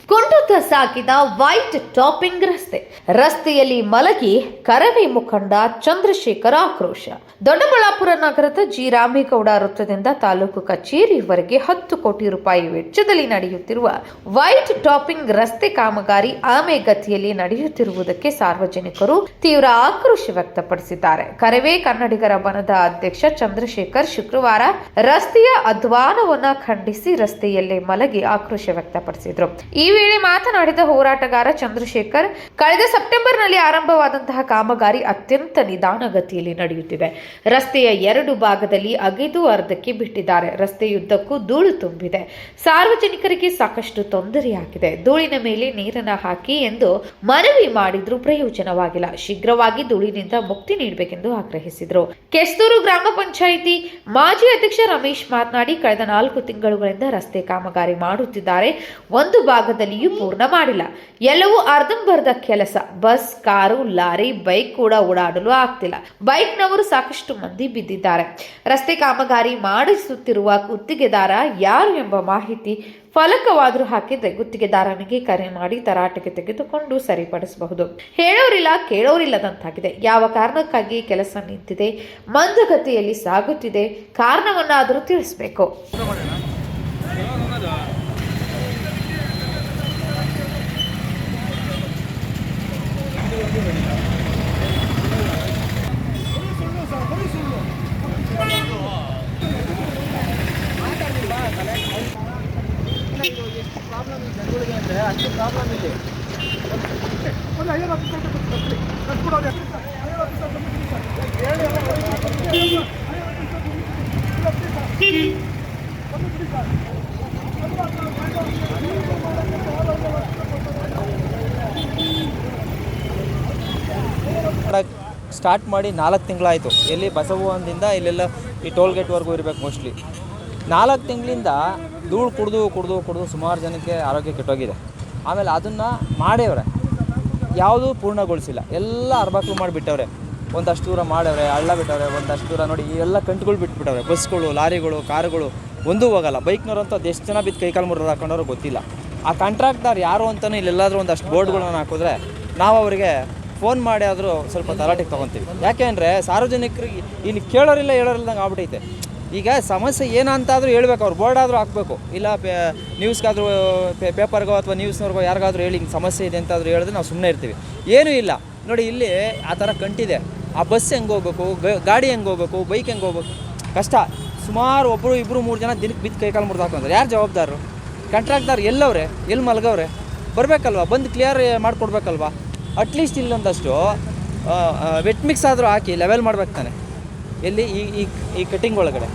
ಕುಂಟುತ್ತ ಸಾಗಿದ white topping ರಸ್ತೆಯಲ್ಲಿ ಮಲಗಿ ಕರವೇ ಮುಖಂಡ ಚಂದ್ರಶೇಖರ್ ಆಕ್ರೋಶ. ದೊಡ್ಡಬಳ್ಳಾಪುರ ನಗರದ ಜಿ ರಾಮೇಗೌಡ ವೃತ್ತದಿಂದ ತಾಲೂಕು ಕಚೇರಿವರೆಗೆ 10 ಕೋಟಿ ರೂಪಾಯಿ ವೆಚ್ಚದಲ್ಲಿ ನಡೆಯುತ್ತಿರುವ ವೈಟ್ ಟಾಪಿಂಗ್ ರಸ್ತೆ ಕಾಮಗಾರಿ ಆಮೆಗತಿಯಲ್ಲಿ ನಡೆಯುತ್ತಿರುವುದಕ್ಕೆ ಸಾರ್ವಜನಿಕರು ತೀವ್ರ ಆಕ್ರೋಶ ವ್ಯಕ್ತಪಡಿಸಿದ್ದಾರೆ. ಕರವೇ ಕನ್ನಡಿಗರ ಬಣದ ಅಧ್ಯಕ್ಷ ಚಂದ್ರಶೇಖರ್ ಶುಕ್ರವಾರ ರಸ್ತೆಯ ಅಧ್ವಾನವನ್ನ ಖಂಡಿಸಿ ರಸ್ತೆಯಲ್ಲೇ ಮಲಗಿ ಆಕ್ರೋಶ ವ್ಯಕ್ತಪಡಿಸಿದರು. ಈ ವೇಳೆ ಮಾತನಾಡಿದ ಹೋರಾಟಗಾರ ಚಂದ್ರಶೇಖರ್, ಕಳೆದ ಸೆಪ್ಟೆಂಬರ್ನಲ್ಲಿ ಆರಂಭವಾದಂತಹ ಕಾಮಗಾರಿ ಅತ್ಯಂತ ನಿಧಾನಗತಿಯಲ್ಲಿ ನಡೆಯುತ್ತಿದೆ. ರಸ್ತೆಯ 2 ಭಾಗದಲ್ಲಿ ಅಗೆದು ಅರ್ಧಕ್ಕೆ ಬಿಟ್ಟಿದ್ದಾರೆ. ರಸ್ತೆಯುದ್ದಕ್ಕೂ ಧೂಳು ತುಂಬಿದೆ. ಸಾರ್ವಜನಿಕರಿಗೆ ಸಾಕಷ್ಟು ತೊಂದರೆಯಾಗಿದೆ. ಧೂಳಿನ ಮೇಲೆ ನೀರನ್ನು ಹಾಕಿ ಎಂದು ಮನವಿ ಮಾಡಿದ್ರೂ ಪ್ರಯೋಜನವಾಗಿಲ್ಲ. ಶೀಘ್ರವಾಗಿ ಧೂಳಿನಿಂದ ಮುಕ್ತಿ ನೀಡಬೇಕೆಂದು ಆಗ್ರಹಿಸಿದರು. ಕೆಸ್ತೂರು ಗ್ರಾಮ ಪಂಚಾಯಿತಿ ಮಾಜಿ ಅಧ್ಯಕ್ಷ ರಮೇಶ್ ಮಾತನಾಡಿ, ಕಳೆದ 4 ತಿಂಗಳುಗಳಿಂದ ರಸ್ತೆ ಕಾಮಗಾರಿ ಮಾಡುತ್ತಿದ್ದಾರೆ. ಒಂದು ಭಾಗದಲ್ಲಿಯೂ ಪೂರ್ಣ ಮಾಡಿಲ್ಲ. ಎಲ್ಲವೂ ಅರ್ಧಂಬರ್ಧ ಕೆಲಸ. ಬಸ್, ಕಾರು, ಲಾರಿ, ಬೈಕ್ ಕೂಡ ಓಡಾಡಲು ಆಗ್ತಿಲ್ಲ. ಬೈಕ್ನವರು ಸಾಕಷ್ಟು ಮಂದಿ ಬಿದ್ದಿದ್ದಾರೆ. ರಸ್ತೆ ಕಾಮಗಾರಿ ಮಾಡಿಸುತ್ತಿರುವ ಗುತ್ತಿಗೆದಾರ ಯಾರು ಎಂಬ ಮಾಹಿತಿ ಫಲಕವಾದರೂ ಹಾಕಿದ್ರೆ ಗುತ್ತಿಗೆದಾರನಿಗೆ ಕರೆ ಮಾಡಿ ತರಾಟೆಗೆ ತೆಗೆದುಕೊಂಡು ಸರಿಪಡಿಸಬಹುದು. ಹೇಳೋರಿಲ್ಲ ಕೇಳೋರಿಲ್ಲದಂತಾಗಿದೆ. ಯಾವ ಕಾರಣಕ್ಕಾಗಿ ಕೆಲಸ ನಿಂತಿದೆ, ಮಂದಗತಿಯಲ್ಲಿ ಸಾಗುತ್ತಿದೆ, ಕಾರಣವನ್ನಾದರೂ ತಿಳಿಸಬೇಕು. ಅಷ್ಟು ಪ್ರಾಬ್ಲಮ್ ಇದೆ. ಸ್ಟಾರ್ಟ್ ಮಾಡಿ 4 ತಿಂಗಳಾಯಿತು. ಎಲ್ಲಿ ಬಸವದಿಂದ ಇಲ್ಲೆಲ್ಲ ಈ ಟೋಲ್ ಗೇಟ್ವರೆಗೂ ಇರಬೇಕು. ಮೋಸ್ಟ್ಲಿ 4 ತಿಂಗಳಿಂದ ಧೂಳು ಕುಡಿದು ಸುಮಾರು ಜನಕ್ಕೆ ಆರೋಗ್ಯ ಕೆಟ್ಟೋಗಿದೆ. ಆಮೇಲೆ ಅದನ್ನು ಮಾಡ್ಯವ್ರೆ, ಯಾವುದೂ ಪೂರ್ಣಗೊಳಿಸಿಲ್ಲ. ಎಲ್ಲ ಅರ್ಬಾಕ್ಲು ಮಾಡಿಬಿಟ್ಟವ್ರೆ. ಒಂದಷ್ಟು ದೂರ ಮಾಡವ್ರೆ, ಹಳ್ಳ ಬಿಟ್ಟವ್ರೆ. ಒಂದಷ್ಟು ದೂರ ನೋಡಿ ಈ ಎಲ್ಲ ಕಂಟುಗಳು ಬಿಟ್ಬಿಟ್ಟವ್ರೆ. ಬಸ್ಗಳು, ಲಾರಿಗಳು, ಕಾರುಗಳು ಒಂದೂ ಹೋಗಲ್ಲ. ಬೈಕ್ನವ್ರಂತೂ ಅದು ಎಷ್ಟು ಜನ ಬಿದ್ದು ಕೈಕಾಲು ಮುರಿದು ಹಾಕೊಂಡವ್ರು ಗೊತ್ತಿಲ್ಲ. ಆ ಕಾಂಟ್ರಾಕ್ಟರ್ ಯಾರು ಅಂತಲೂ ಇಲ್ಲೆಲ್ಲಾದರೂ ಒಂದಷ್ಟು ಬೋರ್ಡ್ಗಳನ್ನ ಹಾಕಿದ್ರೆ ನಾವು ಅವರಿಗೆ ಫೋನ್ ಮಾಡಿ ಆದರೂ ಸ್ವಲ್ಪ ತರಾಟೆಗೆ ತೊಗೊತೀವಿ. ಯಾಕೆ ಅಂದರೆ ಸಾರ್ವಜನಿಕರಿಗೆ ಇಲ್ಲಿ ಕೇಳೋರಿಲ್ಲ ಹೇಳೋರಿಲ್ದಂಗೆ ಆಗ್ಬಿಟ್ಟೈತೆ. ಈಗ ಸಮಸ್ಯೆ ಏನಂತಾದರೂ ಹೇಳ್ಬೇಕು, ಅವ್ರು ಬೋರ್ಡ್ ಆದರೂ ಹಾಕಬೇಕು. ಇಲ್ಲ ನ್ಯೂಸ್ಗಾದರೂ ಪೇಪರ್ಗೋ ಅಥವಾ ನ್ಯೂಸ್ನವ್ರಿಗೋ ಯಾರಿಗಾದ್ರೂ ಹೇಳಿ ಹಿಂಗೆ ಸಮಸ್ಯೆ ಇದೆ ಅಂತಾದರೂ ಹೇಳಿದ್ರೆ ನಾವು ಸುಮ್ಮನೆ ಇರ್ತೀವಿ. ಏನೂ ಇಲ್ಲ ನೋಡಿ, ಇಲ್ಲಿ ಆ ಥರ ಕಂಟಿದೆ. ಆ ಬಸ್ ಹೆಂಗೆ ಹೋಗ್ಬೇಕು, ಗಾಡಿ ಹೆಂಗೆ ಹೋಗ್ಬೇಕು, ಬೈಕ್ ಹೆಂಗೆ ಹೋಗ್ಬೇಕು, ಕಷ್ಟ. ಸುಮಾರು 1, 2, 3 ಜನ ದಿನಕ್ಕೆ ಬಿದ್ದು ಕೈಕಾಲು ಮುರಿದು ಹಾಕೊಂಡ್ರೆ ಯಾರು ಜವಾಬ್ದಾರರು? ಕಾಂಟ್ರಾಕ್ಟರ್ ಎಲ್ಲವ್ರೆ, ಎಲ್ಲಿ ಮಲಗವ್ರೆ? ಬರಬೇಕಲ್ವ, ಬಂದು ಕ್ಲಿಯರ್ ಮಾಡಿಕೊಡ್ಬೇಕಲ್ವ? ಅಟ್ಲೀಸ್ಟ್ ಇಲ್ಲೊಂದಷ್ಟು ವೆಟ್ ಮಿಕ್ಸ್ ಆದರೂ ಹಾಕಿ ಲೆವೆಲ್ ಮಾಡ್ಬೇಕು ತಾನೆ. ಎಲ್ಲಿ ಈ ಕಟ್ಟಿಂಗ್ ಒಳಗಡೆ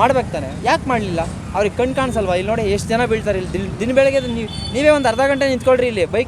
ಮಾಡ್ಬೇಕು ತಾನೆ. ಯಾಕೆ ಮಾಡಲಿಲ್ಲ? ಅವ್ರಿಗೆ ಕಣ್ಣು ಕಾಣಿಸಲ್ವಾ? ಇಲ್ಲಿ ನೋಡಿ ಎಷ್ಟು ಜನ ಬೀಳ್ತಾರೆ. ಇಲ್ಲಿ ದಿನ ಬೆಳಗ್ಗೆ ನೀವೇ ಒಂದು ಅರ್ಧ ಗಂಟೆ ನಿಂತ್ಕೊಳ್ರಿ. ಇಲ್ಲಿ ಬೈಕ್